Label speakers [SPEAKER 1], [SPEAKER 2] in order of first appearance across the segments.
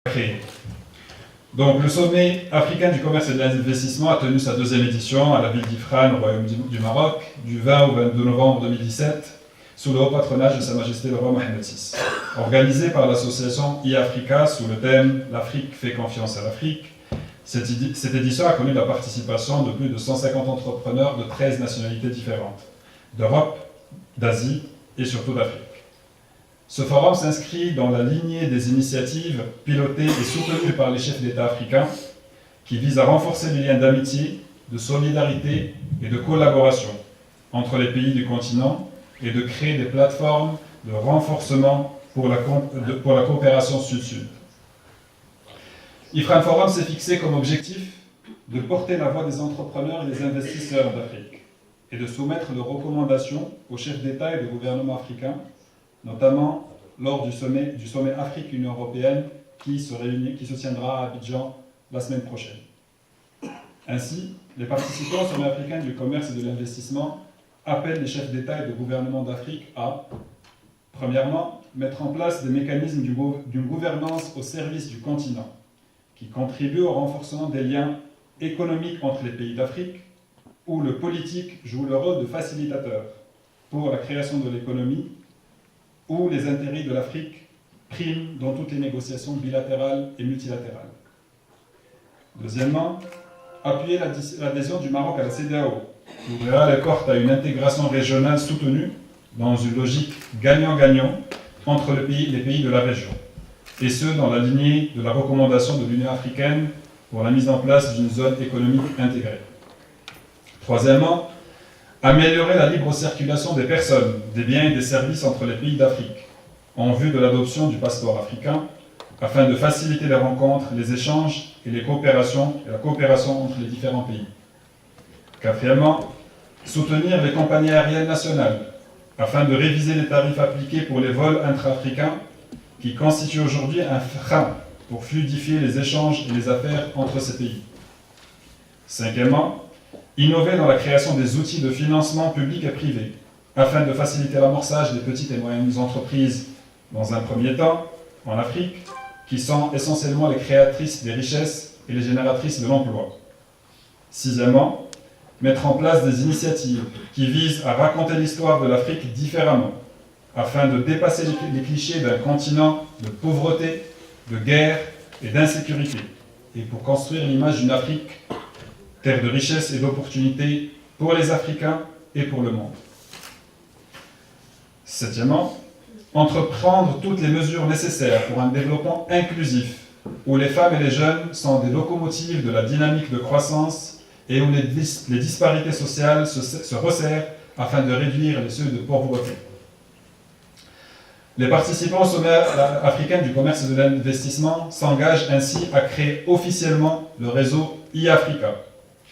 [SPEAKER 1] créé. Donc, le sommet africain du commerce et de l'investissement a tenu sa deuxième édition à la ville d'Ifrane, au Royaume du Maroc, du 20 au 22 novembre 2017, sous le haut patronage de Sa Majesté le roi Mohamed VI. Organisé par l'association e-Africa sous le thème « L'Afrique fait confiance à l'Afrique », cette édition a connu la participation de plus de 150 entrepreneurs de 13 nationalités différentes, d'Europe, d'Asie et surtout d'Afrique. Ce forum s'inscrit dans la lignée des initiatives pilotées et soutenues par les chefs d'État africains qui visent à renforcer les liens d'amitié, de solidarité et de collaboration entre les pays du continent et de créer des plateformes de renforcement pour la coopération sud-sud. Ifrane Forum s'est fixé comme objectif de porter la voix des entrepreneurs et des investisseurs d'Afrique et de soumettre leurs recommandations aux chefs d'État et de gouvernement africains, notamment lors du sommet Afrique-Union européenne qui se tiendra à Abidjan la semaine prochaine. Ainsi, les participants au sommet africain du commerce et de l'investissement appellent les chefs d'État et de gouvernement d'Afrique à, premièrement, mettre en place des mécanismes d'une gouvernance au service du continent, qui contribuent au renforcement des liens économiques entre les pays d'Afrique, où le politique joue le rôle de facilitateur pour la création de l'économie, où les intérêts de l'Afrique priment dans toutes les négociations bilatérales et multilatérales. Deuxièmement, appuyer l'adhésion du Maroc à la CEDEAO, qui ouvrira les portes à une intégration régionale soutenue dans une logique gagnant-gagnant entre les pays de la région, et ce, dans la lignée de la recommandation de l'Union africaine pour la mise en place d'une zone économique intégrée. Troisièmement, améliorer la libre circulation des personnes, des biens et des services entre les pays d'Afrique, en vue de l'adoption du passeport africain, afin de faciliter les rencontres, les échanges et la coopération entre les différents pays. Quatrièmement, soutenir les compagnies aériennes nationales, afin de réviser les tarifs appliqués pour les vols intra-africains, qui constituent aujourd'hui un frein pour fluidifier les échanges et les affaires entre ces pays. Cinquièmement, innover dans la création des outils de financement public et privé, afin de faciliter l'amorçage des petites et moyennes entreprises dans un premier temps, en Afrique, qui sont essentiellement les créatrices des richesses et les génératrices de l'emploi. Sixièmement, mettre en place des initiatives qui visent à raconter l'histoire de l'Afrique différemment, afin de dépasser les clichés d'un continent de pauvreté, de guerre et d'insécurité, et pour construire l'image d'une Afrique, terre de richesse et d'opportunités pour les Africains et pour le monde. Septièmement, entreprendre toutes les mesures nécessaires pour un développement inclusif, où les femmes et les jeunes sont des locomotives de la dynamique de croissance et où les disparités sociales se resserrent afin de réduire les seuils de pauvreté. Les participants au sommet africain du commerce et de l'investissement s'engagent ainsi à créer officiellement le réseau e-Africa,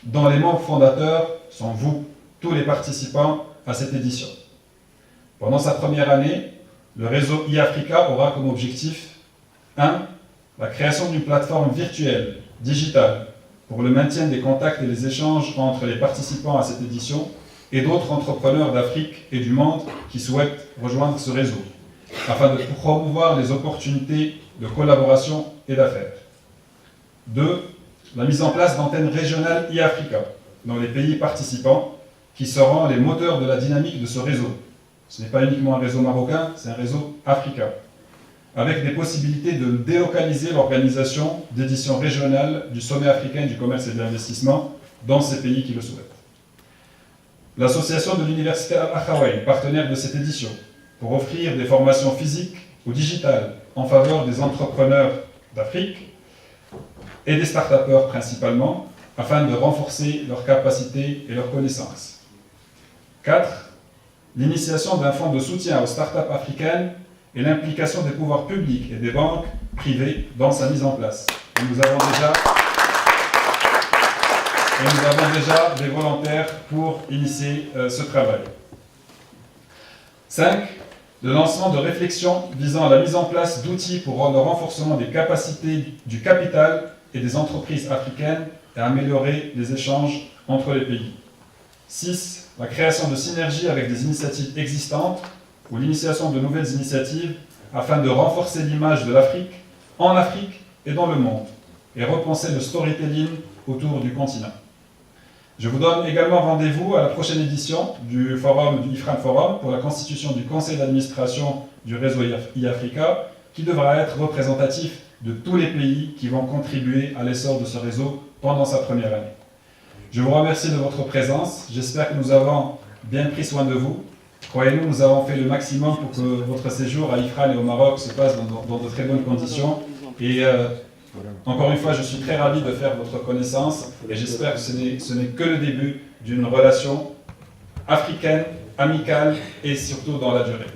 [SPEAKER 1] dont les membres fondateurs sont vous, tous les participants à cette édition. Pendant sa première année, le réseau e-Africa aura comme objectif 1. La création d'une plateforme virtuelle, digitale, pour le maintien des contacts et les échanges entre les participants à cette édition et d'autres entrepreneurs d'Afrique et du monde qui souhaitent rejoindre ce réseau, afin de promouvoir les opportunités de collaboration et d'affaires. 2. La mise en place d'antennes régionales e-Africa dans les pays participants qui seront les moteurs de la dynamique de ce réseau. Ce n'est pas uniquement un réseau marocain, c'est un réseau africain, avec des possibilités de délocaliser l'organisation d'éditions régionales du sommet africain du commerce et de l'investissement dans ces pays qui le souhaitent. L'association de l'Université Al-Akhawaï, partenaire de cette édition, pour offrir des formations physiques ou digitales en faveur des entrepreneurs d'Afrique et des start-upers principalement, afin de renforcer leurs capacités et leurs connaissances. 4. L'initiation d'un fonds de soutien aux start-up africaines et l'implication des pouvoirs publics et des banques privées dans sa mise en place. Et nous avons déjà des volontaires pour initier ce travail. 5. Le lancement de réflexions visant à la mise en place d'outils pour le renforcement des capacités du capital et des entreprises africaines et améliorer les échanges entre les pays. 6. La création de synergies avec des initiatives existantes ou l'initiation de nouvelles initiatives afin de renforcer l'image de l'Afrique en Afrique et dans le monde, et repenser le storytelling autour du continent. Je vous donne également rendez-vous à la prochaine édition du IFRAN Forum pour la constitution du conseil d'administration du réseau e-Africa, qui devra être représentatif de tous les pays qui vont contribuer à l'essor de ce réseau pendant sa première année. Je vous remercie de votre présence. J'espère que nous avons bien pris soin de vous. Croyez-nous, nous avons fait le maximum pour que votre séjour à IFRAN et au Maroc se passe dans de très bonnes conditions. Et encore une fois, je suis très ravi de faire votre connaissance et j'espère que ce n'est que le début d'une relation africaine, amicale et surtout dans la durée.